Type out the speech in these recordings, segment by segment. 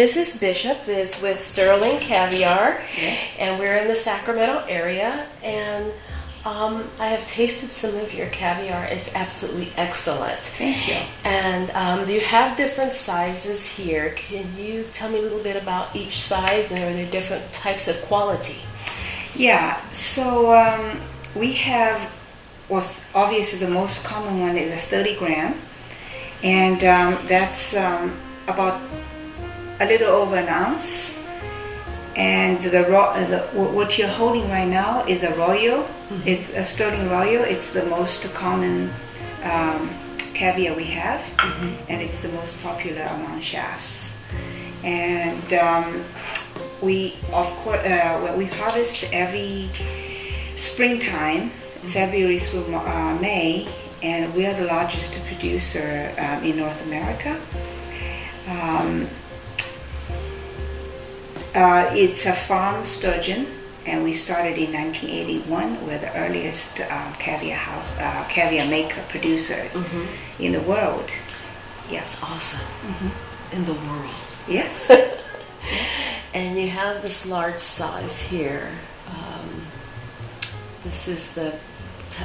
Mrs. Bishop is with Sterling Caviar, Yeah. and we're in the Sacramento area. And I have tasted some of your caviar. It's absolutely excellent. Thank you. And you have different sizes here. Can you tell me a little bit about each size, and are there different types of quality? Yeah, so we have, well, obviously the most common one is a 30 gram, and that's about a little over an ounce. And what you're holding right now is a Royal. Mm-hmm. It's a Sterling Royal. It's the most common caviar we have, mm-hmm. and it's the most popular among chefs. And we, of course, we harvest every springtime, February through May, and we are the largest producer in North America. It's a farm sturgeon, and we started in 1981. We're the earliest caviar maker, producer mm-hmm. in the world. Yeah, that's awesome. Mm-hmm. In the world. Yes. And you have this large size here. This is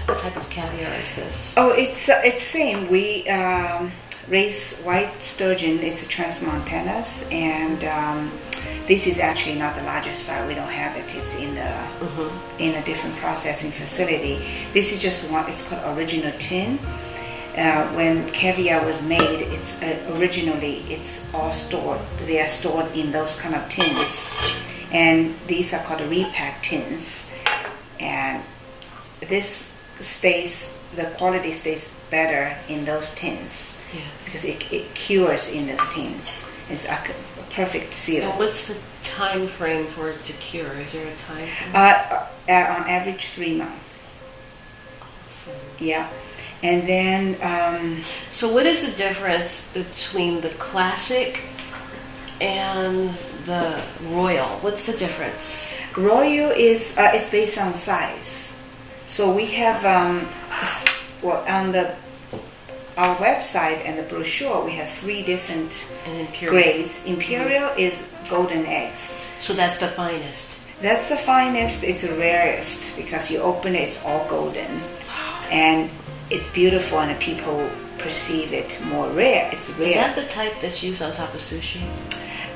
what type of caviar is this? Oh, it's same. We raise white sturgeon. It's a transmontanas, and this is actually not the largest size. We don't have it. It's in the mm-hmm. in a different processing facility. This is just one. It's called original tin. When caviar was made, it's all stored. They are stored in those kind of tins, and these are called repack tins. And this the quality stays better in those tins, yeah. because it cures in those tins. It's a perfect seal. And what's the time frame for it to cure? Is there a time frame? On average 3 months. Awesome. Yeah. And then so what is the difference between the classic and the Royal? What's the difference? Royal is it's based on size. So we have on our website and the brochure, we have 3 different grades. Imperial is golden eggs. So that's the finest. That's the finest. It's the rarest because you open it, it's all golden, and it's beautiful, and people perceive it more rare. It's rare. Is that the type that's used on top of sushi?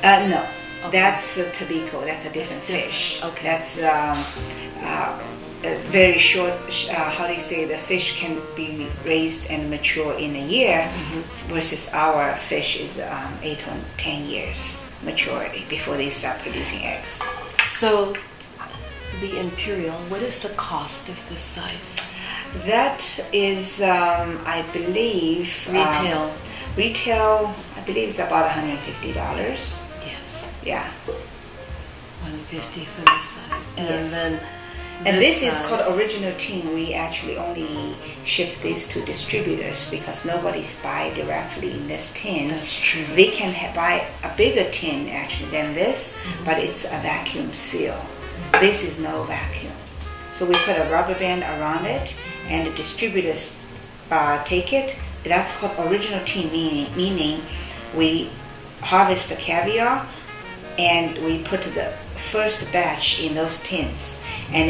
No, okay. That's a tabico. That's a different fish. Okay. That's a very short. How do you say? The fish can be raised and mature in a year, mm-hmm. versus our fish is 8 or 10 years maturity before they start producing eggs. So, the Imperial. What is the cost of this size? That is, I believe, retail. I believe it's about $150. Yes. Yeah. $150 for this size, and yes. then. And this is called original tin. We actually only ship this to distributors because nobody's buy directly in this tin. That's true. They can buy a bigger tin actually than this, mm-hmm. but it's a vacuum seal. Mm-hmm. This is no vacuum. So we put a rubber band around it, and the distributors take it. That's called original tin, meaning we harvest the caviar and we put the first batch in those tins. And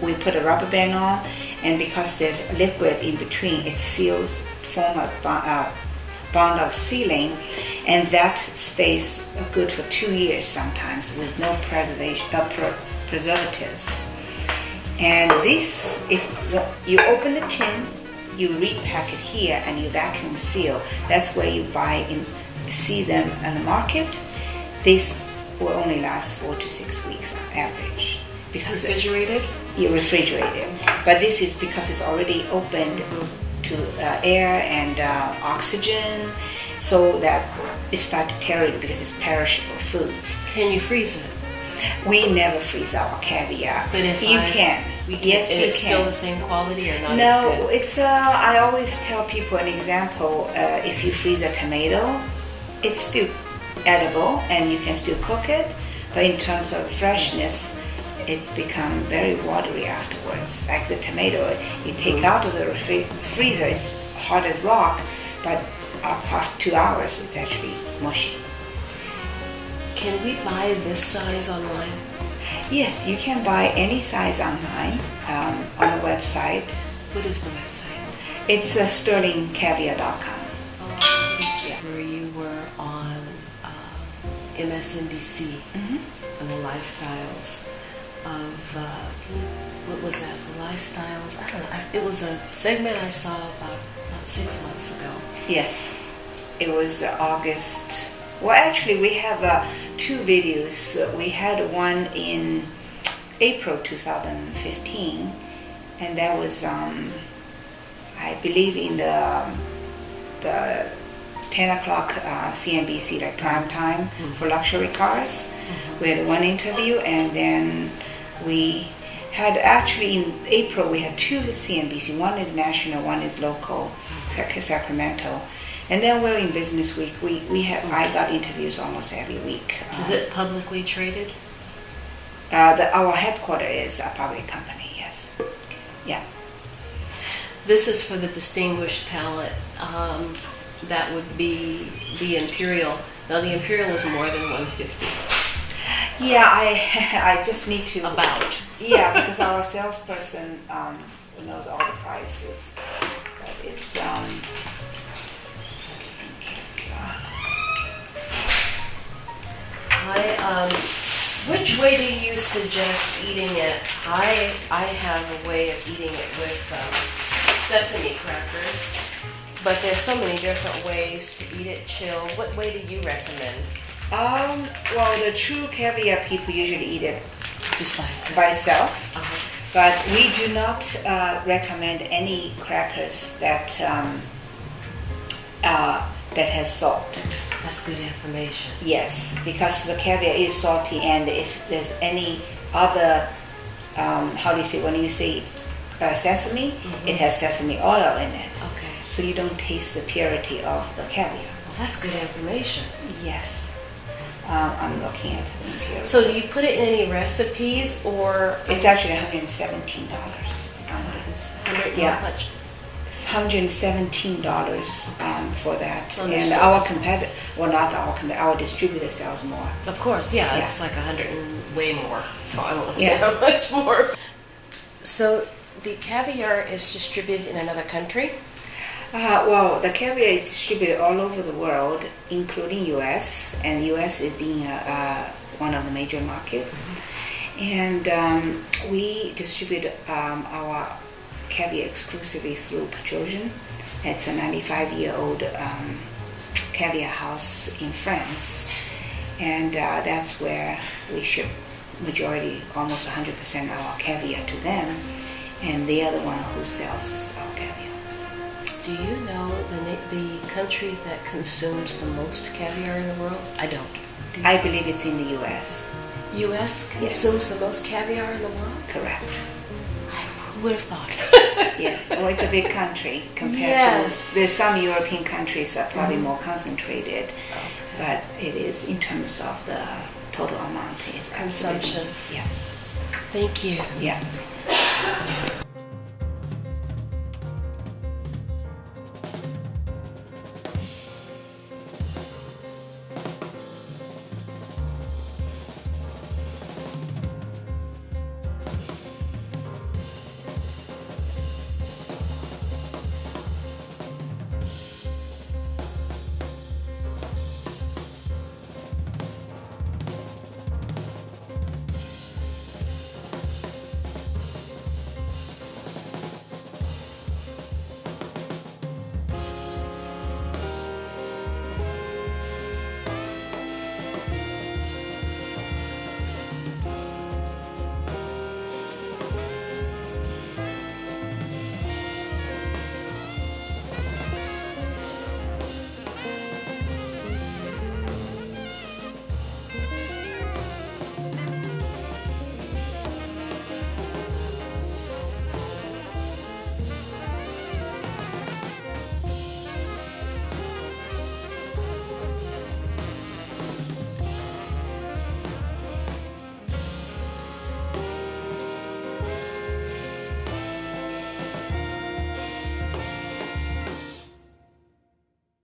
we put a rubber band on, and because there's liquid in between, it seals, form a bond of sealing, and that stays good for 2 years sometimes with no preservatives. And this, if you open the tin, you repack it here and you vacuum seal. That's where you see them on the market. This will only last 4 to 6 weeks on average. Because refrigerated? Refrigerated. But this is because it's already opened to air and oxygen, so that it starts to tear it because it's perishable foods. Can you freeze it? We never freeze our caviar. But if you can. Yes, you can. It's still the same quality or not? No, as good? It's. I always tell people an example. If you freeze a tomato, it's still edible and you can still cook it. But in terms of freshness, it's become very watery afterwards. Like the tomato, you take out of the freezer, it's hard as rock, but after 2 hours, it's actually mushy. can we buy this size online? Yes, you can buy any size online on the website. What is the website? It's sterlingcaviar.com. Yeah. Where you were on MSNBC on the lifestyles of what was that? The lifestyles. I don't know. It was a segment I saw about 6 months ago. Yes, it was August. Well, actually, we have 2 videos. We had one in April 2015, and that was, I believe, in the 10 o'clock CNBC, like prime time for luxury cars. We had one interview, and then we had actually in April we had 2 CNBC. One is national, one is local, Sacramento. And then we're in Business Week. I got interviews almost every week. Is it publicly traded? Our headquarters is a public company. Yes. Yeah. This is for the distinguished palate. That would be the Imperial. Now the Imperial is more than 150. Yeah, I just need to about. Yeah, because our salesperson knows all the prices. But it's which way do you suggest eating it? I have a way of eating it with sesame crackers, but there's so many different ways to eat it chilled. What way do you recommend? Well, the true caviar people usually eat it Just by itself. by itself. But we do not recommend any crackers that has salt. That's good information. Yes, because the caviar is salty, and if there's any other, how do you say, when you say sesame, it has sesame oil in it. Okay. So you don't taste the purity of the caviar. Well, that's good information. Yes. I'm looking at the imperial. So do you put it in any recipes or? It's actually $117. Yeah. How much? $117 for that. Understood. And our competitor, well, not our competitor, our distributor sells more. Of course, yeah, Yeah. it's like 100 and way more. So I won't say Yeah. how much more. So the caviar is distributed in another country? Well, the caviar is distributed all over the world, including U.S., and U.S. is being one of the major markets. And we distribute our caviar exclusively through Petrosian. It's a 95-year-old caviar house in France, and that's where we ship majority, almost 100% of our caviar to them, and they are the one who sells our caviar. Do you know the country that consumes the most caviar in the world? I don't. I believe it's in the U.S. U.S. consumes the most caviar in the world? Correct. Who would have thought? Yes. Well, it's a big country compared Yes. to. There's some European countries that are probably more concentrated, but it is in terms of the total amount. It's Consumption. Yeah. Thank you. Yeah.